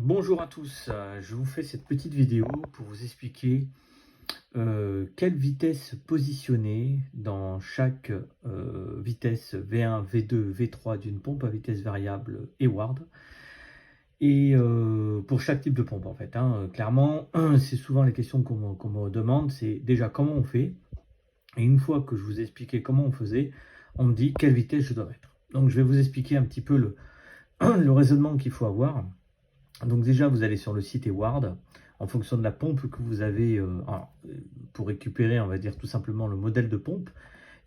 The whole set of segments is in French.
Bonjour à tous, je vous fais cette petite vidéo pour vous expliquer quelle vitesse positionner dans chaque vitesse V1, V2, V3 d'une pompe à vitesse variable Eward. Et pour chaque type de pompe en fait, hein. Clairement, c'est souvent les questions qu'on me demande, c'est déjà comment on fait. Et une fois que je vous ai expliqué comment on faisait, on me dit quelle vitesse je dois mettre. Donc je vais vous expliquer un petit peu le raisonnement qu'il faut avoir. Donc déjà, vous allez sur le site Eward, en fonction de la pompe que vous avez, pour récupérer, on va dire tout simplement le modèle de pompe,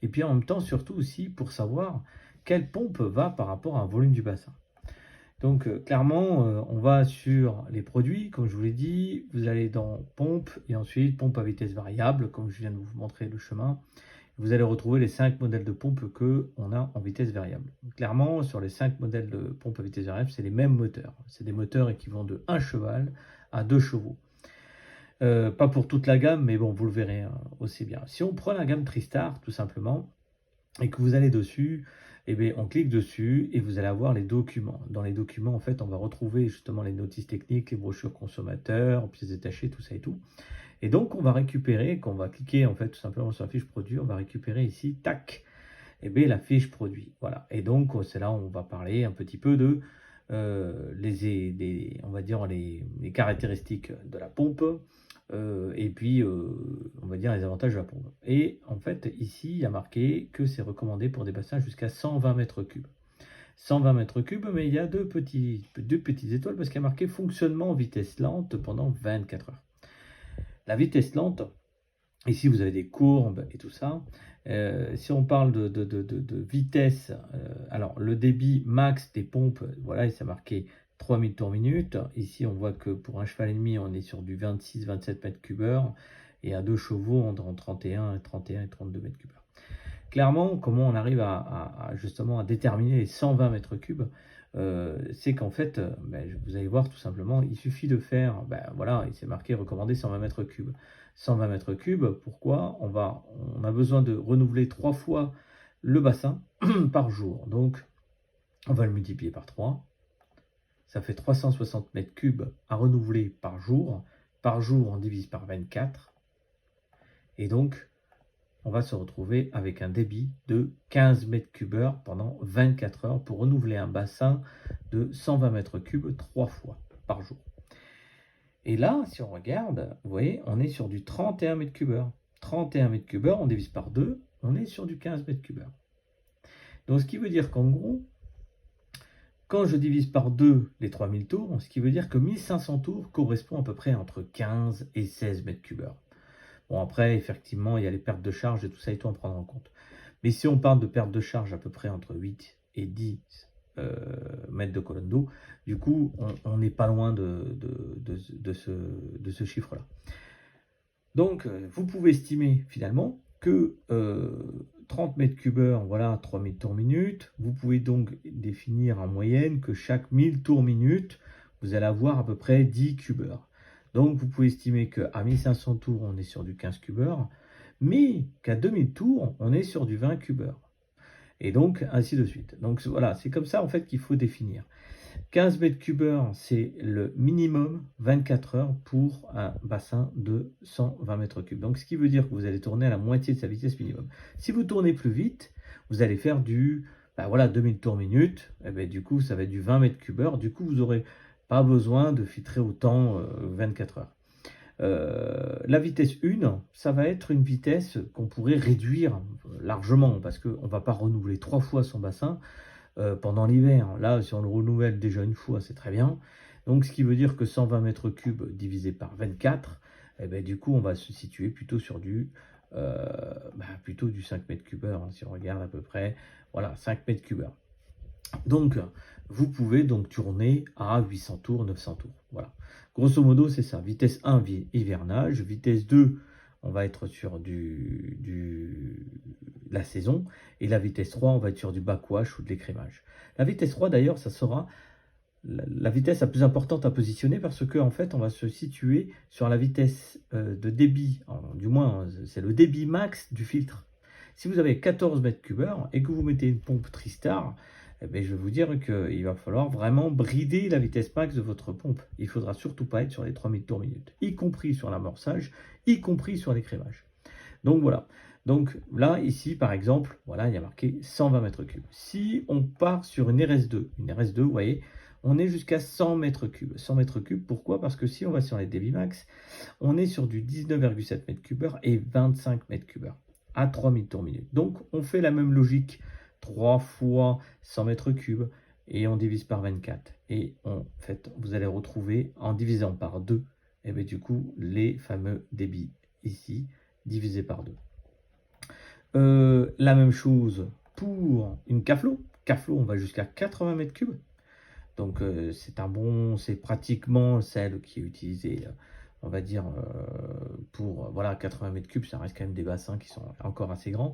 et puis en même temps, surtout aussi pour savoir quelle pompe va par rapport à un volume du bassin. Donc clairement, on va sur les produits, comme je vous l'ai dit, vous allez dans pompe, et ensuite pompe à vitesse variable, comme je viens de vous montrer le chemin. Vous allez retrouver les 5 modèles de pompe qu'on a en vitesse variable. Clairement, sur les 5 modèles de pompe à vitesse variable, c'est les mêmes moteurs. C'est des moteurs qui vont de 1 cheval à 2 chevaux. Pas pour toute la gamme, mais bon, vous le verrez aussi bien. Si on prend la gamme Tristar, tout simplement, et que vous allez dessus, eh bien, on clique dessus et vous allez avoir les documents. Dans les documents, en fait, on va retrouver justement les notices techniques, les brochures consommateurs, pièces détachées, tout ça et tout. Et donc, on va récupérer, quand on va cliquer en fait tout simplement sur la fiche produit, on va récupérer ici, tac, et bien la fiche produit. Voilà. Et donc, c'est là où on va parler un petit peu de on va dire les caractéristiques de la pompe, et puis on va dire les avantages de la pompe. Et en fait, ici, il y a marqué que c'est recommandé pour des bassins jusqu'à 120 mètres cubes. 120 mètres cubes, mais il y a deux petites étoiles parce qu'il y a marqué fonctionnement en vitesse lente pendant 24 heures. La vitesse lente, ici vous avez des courbes et tout ça. Si on parle de vitesse, alors le débit max des pompes, voilà, il s'est marqué 3000 tours minute. Ici on voit que pour un cheval et demi, on est sur du 26-27 mètres cubes heure. Et à 2 chevaux, on est en 31 et 32 mètres cubes heure. Clairement, comment on arrive justement à déterminer les 120 mètres cubes, c'est qu'en fait, vous allez voir tout simplement, il suffit de faire, voilà, il s'est marqué recommandé 120 mètres cubes. 120 mètres cubes, pourquoi on a besoin de renouveler 3 fois le bassin par jour. Donc, on va le multiplier par 3. Ça fait 360 mètres cubes à renouveler par jour. Par jour, on divise par 24. Et donc, on va se retrouver avec un débit de 15 mètres cubes heure pendant 24 heures pour renouveler un bassin de 120 mètres cubes 3 fois par jour. Et là, si on regarde, vous voyez, on est sur du 31 mètres cubes heure. 31 mètres cubes heure, on divise par 2, on est sur du 15 mètres cubes heure. Donc, ce qui veut dire qu'en gros, quand je divise par 2 les 3000 tours, ce qui veut dire que 1500 tours correspond à peu près entre 15 et 16 mètres cubes heure. Bon, après, effectivement, il y a les pertes de charge et tout ça et tout à prendre en compte. Mais si on parle de perte de charge à peu près entre 8 et 10 mètres de colonne d'eau, du coup, on n'est pas loin de ce chiffre-là. Donc, vous pouvez estimer finalement que 30 mètres cubes heure, voilà, 3000 tours minute. Vous pouvez donc définir en moyenne que chaque 1000 tours minute, vous allez avoir à peu près 10 cubes heure. Donc, vous pouvez estimer qu'à 1500 tours, on est sur du 15 cubes heure, mais qu'à 2000 tours, on est sur du 20 cubes heure. Et donc, ainsi de suite. Donc, voilà, c'est comme ça, en fait, qu'il faut définir. 15 mètres cubes heure, c'est le minimum 24 heures pour un bassin de 120 mètres cubes. Donc, ce qui veut dire que vous allez tourner à la moitié de sa vitesse minimum. Si vous tournez plus vite, vous allez faire du 2000 tours minute. Et bien, du coup, ça va être du 20 mètres cubes heure. Du coup, vous n'aurez pas besoin de filtrer autant 24 heures. La vitesse 1, ça va être une vitesse qu'on pourrait réduire largement parce qu'on ne va pas renouveler 3 fois son bassin pendant l'hiver. Là, si on le renouvelle déjà une fois, c'est très bien. Donc, ce qui veut dire que 120 mètres cubes divisé par 24, eh ben, du coup, on va se situer plutôt sur plutôt du 5 mètres cubes heure, hein, si on regarde à peu près, voilà, 5 mètres cubes heure. Donc, vous pouvez donc tourner à 800 tours, 900 tours. Voilà. Grosso modo, c'est ça. Vitesse 1, hivernage. Vitesse 2, on va être sur la saison. Et la vitesse 3, on va être sur du backwash ou de l'écrémage. La vitesse 3, d'ailleurs, ça sera la vitesse la plus importante à positionner parce que en fait, on va se situer sur la vitesse de débit. Du moins, c'est le débit max du filtre. Si vous avez 14 mètres cubes heure et que vous mettez une pompe Tristar, eh bien, je vais vous dire qu'il va falloir vraiment brider la vitesse max de votre pompe. Il ne faudra surtout pas être sur les 3000 tours minute, y compris sur l'amorçage, y compris sur l'écrémage. Donc voilà. Donc là, ici, par exemple, voilà, il y a marqué 120 mètres cubes. Si on part sur une RS2, vous voyez, on est jusqu'à 100 mètres cubes. 100 mètres cubes, pourquoi? Parce que si on va sur les débits max, on est sur du 19,7 mètres cubes heure et 25 mètres cubes heure à 3000 tours minute. Donc on fait la même logique, 3 fois 100 mètres cubes et on divise par 24. Et en fait, vous allez retrouver en divisant par 2, et bien du coup, les fameux débits ici, divisé par 2. La même chose pour une CAFLO. CAFLO, on va jusqu'à 80 mètres cubes. Donc c'est pratiquement celle qui est utilisée, on va dire, pour voilà, 80 mètres cubes, ça reste quand même des bassins qui sont encore assez grands.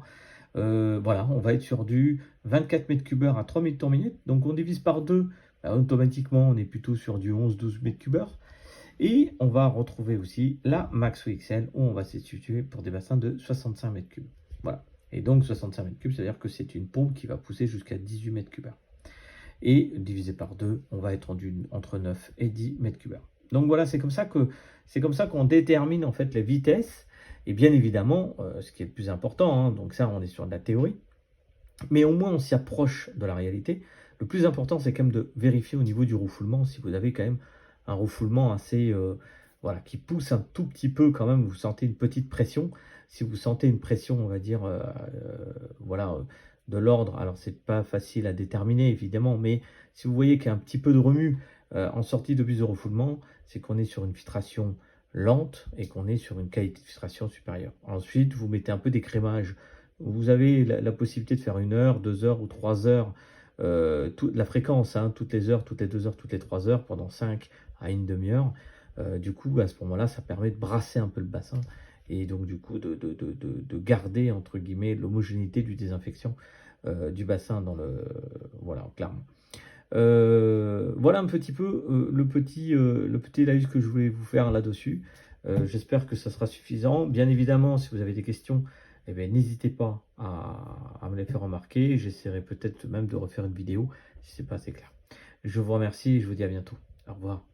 Voilà, on va être sur du 24 mètres cubes heure à 3000 tours minute. Donc on divise par 2, bah, automatiquement on est plutôt sur du 11-12 mètres cubes heure. Et on va retrouver aussi la Maxo XL où on va se situer pour des bassins de 65 mètres cubes. Voilà. Et donc 65 mètres cubes, c'est-à-dire que c'est une pompe qui va pousser jusqu'à 18 mètres cubes heure. Et divisé par 2, on va être entre 9 et 10 mètres cubes heure. Donc voilà, c'est comme ça qu'on détermine en fait les vitesses. Et bien évidemment, ce qui est le plus important, hein, donc ça on est sur de la théorie, mais au moins on s'y approche de la réalité. Le plus important, c'est quand même de vérifier au niveau du refoulement si vous avez quand même un refoulement assez, voilà, qui pousse un tout petit peu quand même, vous sentez une petite pression. Si vous sentez une pression, on va dire, voilà, de l'ordre, alors c'est pas facile à déterminer évidemment, mais si vous voyez qu'il y a un petit peu de remue en sortie de bus de refoulement, c'est qu'on est sur une filtration lente et qu'on est sur une qualité de filtration supérieure. Ensuite, vous mettez un peu d'écrémage. Vous avez la possibilité de faire 1 heure, 2 heures ou 3 heures, la fréquence, hein, toutes les heures, toutes les 2 heures, toutes les 3 heures, pendant 5 à une demi-heure. Du coup, à ce moment-là, ça permet de brasser un peu le bassin et donc du coup de garder, entre guillemets, l'homogénéité du désinfection du bassin dans le... voilà, clairement. Voilà un petit peu le petit live que je voulais vous faire là-dessus. J'espère que ça sera suffisant. Bien évidemment, si vous avez des questions, eh bien, n'hésitez pas à me les faire remarquer. J'essaierai peut-être même de refaire une vidéo si c'est pas assez clair. Je vous remercie et je vous dis à bientôt. Au revoir.